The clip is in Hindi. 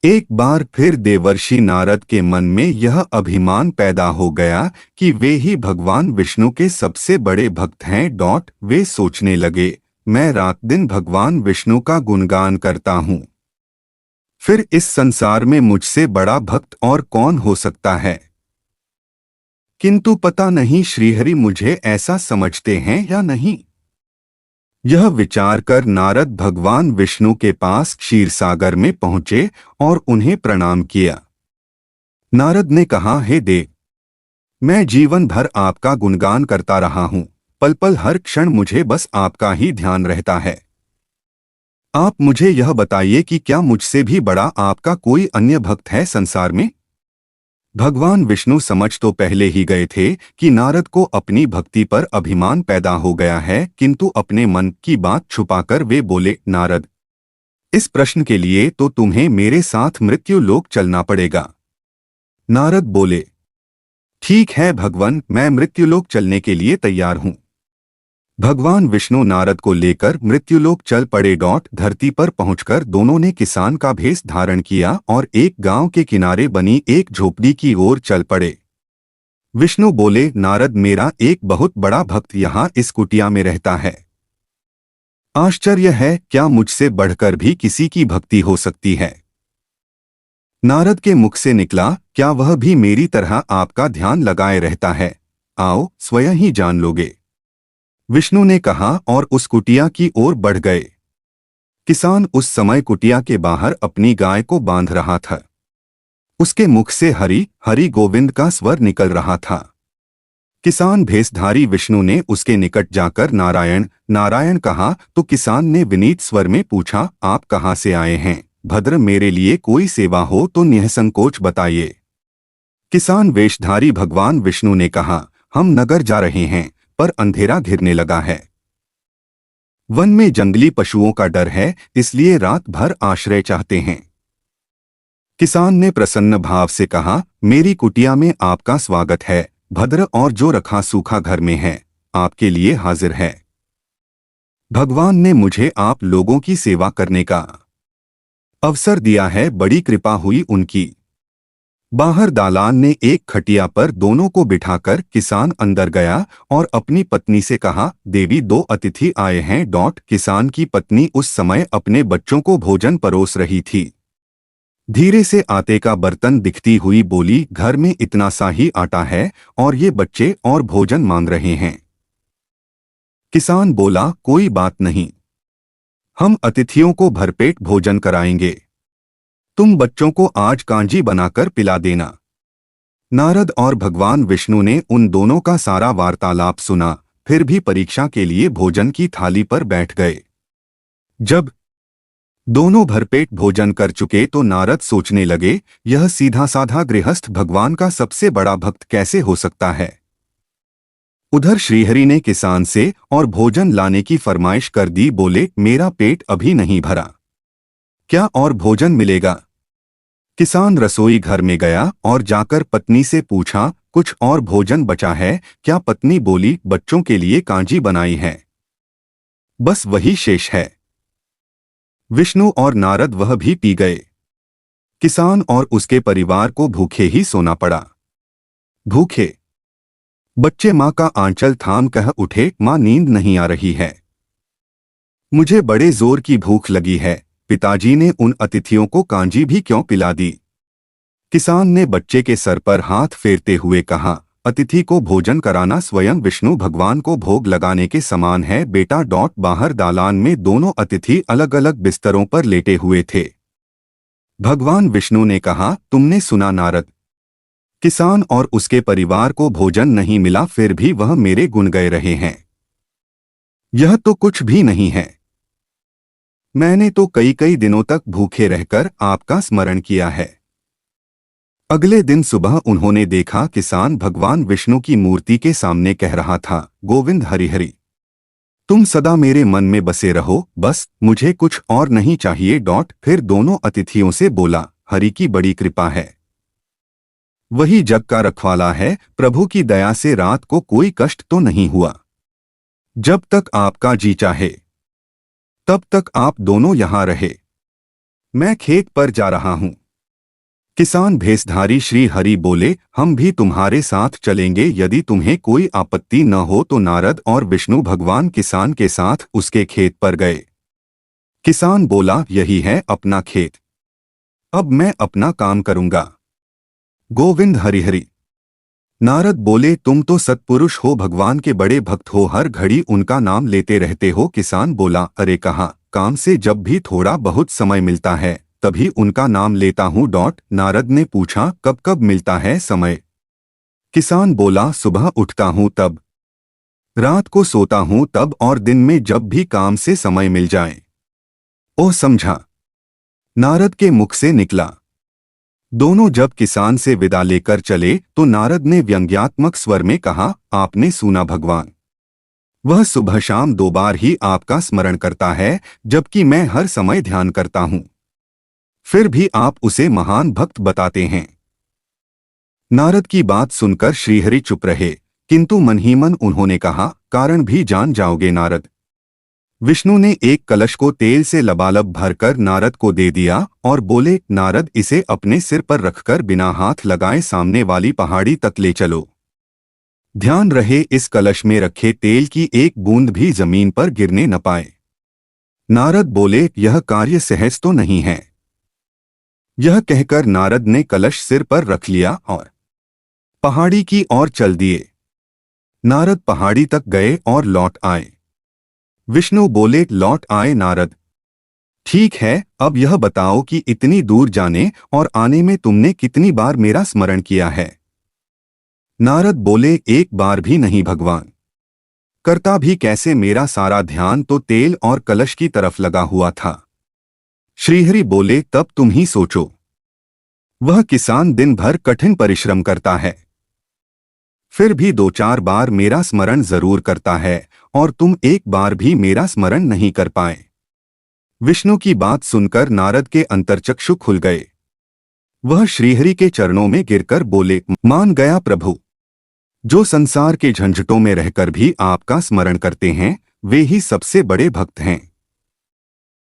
एक बार फिर देवर्षि नारद के मन में यह अभिमान पैदा हो गया कि वे ही भगवान विष्णु के सबसे बड़े भक्त हैं। वे सोचने लगे, मैं रात दिन भगवान विष्णु का गुणगान करता हूँ, फिर इस संसार में मुझसे बड़ा भक्त और कौन हो सकता है। किंतु पता नहीं श्रीहरि मुझे ऐसा समझते हैं या नहीं। यह विचार कर नारद भगवान विष्णु के पास क्षीरसागर में पहुंचे और उन्हें प्रणाम किया। नारद ने कहा, हे देव, मैं जीवन भर आपका गुणगान करता रहा हूं, पल पल हर क्षण मुझे बस आपका ही ध्यान रहता है। आप मुझे यह बताइए कि क्या मुझसे भी बड़ा आपका कोई अन्य भक्त है संसार में। भगवान विष्णु समझ तो पहले ही गए थे कि नारद को अपनी भक्ति पर अभिमान पैदा हो गया है, किंतु अपने मन की बात छुपाकर वे बोले, नारद, इस प्रश्न के लिए तो तुम्हें मेरे साथ मृत्यु लोक चलना पड़ेगा। नारद बोले, ठीक है भगवान, मैं मृत्युलोक चलने के लिए तैयार हूं। भगवान विष्णु नारद को लेकर मृत्युलोक चल पड़े। धरती पर पहुंचकर दोनों ने किसान का भेष धारण किया और एक गांव के किनारे बनी एक झोपड़ी की ओर चल पड़े। विष्णु बोले, नारद, मेरा एक बहुत बड़ा भक्त यहाँ इस कुटिया में रहता है। आश्चर्य है, क्या मुझसे बढ़कर भी किसी की भक्ति हो सकती है। नारद के मुख से निकला, क्या वह भी मेरी तरह आपका ध्यान लगाए रहता है। आओ स्वयं ही जान लोगे। विष्णु ने कहा और उस कुटिया की ओर बढ़ गए। किसान उस समय कुटिया के बाहर अपनी गाय को बांध रहा था। उसके मुख से हरि हरि गोविंद का स्वर निकल रहा था। किसान भेषधारी विष्णु ने उसके निकट जाकर नारायण नारायण कहा तो किसान ने विनीत स्वर में पूछा, आप कहाँ से आए हैं? भद्र, मेरे लिए कोई सेवा हो तो निःसंकोच बताइए। किसान वेशधारी भगवान विष्णु ने कहा, हम नगर जा रहे हैं पर अंधेरा घिरने लगा है। वन में जंगली पशुओं का डर है, इसलिए रात भर आश्रय चाहते हैं। किसान ने प्रसन्न भाव से कहा, मेरी कुटिया में आपका स्वागत है। भद्र और जो रखा सूखा घर में है आपके लिए हाजिर है। भगवान ने मुझे आप लोगों की सेवा करने का अवसर दिया है, बड़ी कृपा हुई उनकी। बाहर दालान ने एक खटिया पर दोनों को बिठाकर किसान अंदर गया और अपनी पत्नी से कहा, देवी, दो अतिथि आए हैं। किसान की पत्नी उस समय अपने बच्चों को भोजन परोस रही थी। धीरे से आटे का बर्तन दिखती हुई बोली, घर में इतना सा ही आटा है और ये बच्चे और भोजन मांग रहे हैं। किसान बोला, कोई बात नहीं, हम अतिथियों को भरपेट भोजन कराएंगे। तुम बच्चों को आज कांजी बनाकर पिला देना। नारद और भगवान विष्णु ने उन दोनों का सारा वार्तालाप सुना, फिर भी परीक्षा के लिए भोजन की थाली पर बैठ गए। जब दोनों भरपेट भोजन कर चुके तो नारद सोचने लगे, यह सीधा साधा गृहस्थ भगवान का सबसे बड़ा भक्त कैसे हो सकता है। उधर श्रीहरि ने किसान से और भोजन लाने की फरमाइश कर दी। बोले, मेरा पेट अभी नहीं भरा, क्या और भोजन मिलेगा? किसान रसोई घर में गया और जाकर पत्नी से पूछा, कुछ और भोजन बचा है क्या? पत्नी बोली, बच्चों के लिए कांजी बनाई है, बस वही शेष है। विष्णु और नारद वह भी पी गए। किसान और उसके परिवार को भूखे ही सोना पड़ा। भूखे बच्चे मां का आंचल थाम कह उठे, मां, नींद नहीं आ रही है, मुझे बड़े जोर की भूख लगी है। पिताजी ने उन अतिथियों को कांजी भी क्यों पिला दी? किसान ने बच्चे के सर पर हाथ फेरते हुए कहा, अतिथि को भोजन कराना स्वयं विष्णु भगवान को भोग लगाने के समान है बेटा। बाहर दालान में दोनों अतिथि अलग अलग बिस्तरों पर लेटे हुए थे। भगवान विष्णु ने कहा, तुमने सुना नारद, किसान और उसके परिवार को भोजन नहीं मिला, फिर भी वह मेरे गुण गाए रहे हैं। यह तो कुछ भी नहीं है, मैंने तो कई कई दिनों तक भूखे रहकर आपका स्मरण किया है। अगले दिन सुबह उन्होंने देखा किसान भगवान विष्णु की मूर्ति के सामने कह रहा था, गोविंद हरि हरि, तुम सदा मेरे मन में बसे रहो, बस मुझे कुछ और नहीं चाहिए। फिर दोनों अतिथियों से बोला, हरि की बड़ी कृपा है, वही जग का रखवाला है, प्रभु की दया से रात को कोई कष्ट तो नहीं हुआ। जब तक आपका जी चाहे तब तक आप दोनों यहां रहे, मैं खेत पर जा रहा हूं। किसान भेषधारी श्री हरि बोले, हम भी तुम्हारे साथ चलेंगे, यदि तुम्हें कोई आपत्ति न हो तो। नारद और विष्णु भगवान किसान के साथ उसके खेत पर गए। किसान बोला, यही है अपना खेत, अब मैं अपना काम करूंगा। गोविंद हरि हरि। नारद बोले, तुम तो सत्पुरुष हो, भगवान के बड़े भक्त हो, हर घड़ी उनका नाम लेते रहते हो। किसान बोला, अरे कहाँ, काम से जब भी थोड़ा बहुत समय मिलता है तभी उनका नाम लेता हूँ। नारद ने पूछा, कब कब मिलता है समय? किसान बोला, सुबह उठता हूँ तब, रात को सोता हूँ तब, और दिन में जब भी काम से समय मिल जाए। ओह समझा, नारद के मुख से निकला। दोनों जब किसान से विदा लेकर चले तो नारद ने व्यंग्यात्मक स्वर में कहा, आपने सुना भगवान, वह सुबह शाम 2 बार ही आपका स्मरण करता है, जबकि मैं हर समय ध्यान करता हूं। फिर भी आप उसे महान भक्त बताते हैं। नारद की बात सुनकर श्रीहरि चुप रहे, किंतु मन ही मन उन्होंने कहा, कारण भी जान जाओगे नारद। विष्णु ने एक कलश को तेल से लबालब भरकर नारद को दे दिया और बोले, नारद इसे अपने सिर पर रखकर बिना हाथ लगाए सामने वाली पहाड़ी तक ले चलो। ध्यान रहे इस कलश में रखे तेल की एक बूंद भी जमीन पर गिरने न पाए। नारद बोले, यह कार्य सहज तो नहीं है। यह कहकर नारद ने कलश सिर पर रख लिया और पहाड़ी की ओर चल दिए। नारद पहाड़ी तक गए और लौट आए। विष्णु बोले, लौट आए नारद, ठीक है, अब यह बताओ कि इतनी दूर जाने और आने में तुमने कितनी बार मेरा स्मरण किया है? नारद बोले, एक बार भी नहीं भगवान। करता भी कैसे, मेरा सारा ध्यान तो तेल और कलश की तरफ लगा हुआ था। श्रीहरि बोले, तब तुम ही सोचो, वह किसान दिन भर कठिन परिश्रम करता है, फिर भी 2-4 बार मेरा स्मरण जरूर करता है, और तुम एक बार भी मेरा स्मरण नहीं कर पाए। विष्णु की बात सुनकर नारद के अंतर्चक्षु खुल गए। वह श्रीहरि के चरणों में गिरकर बोले, मान गया प्रभु, जो संसार के झंझटों में रहकर भी आपका स्मरण करते हैं वे ही सबसे बड़े भक्त हैं।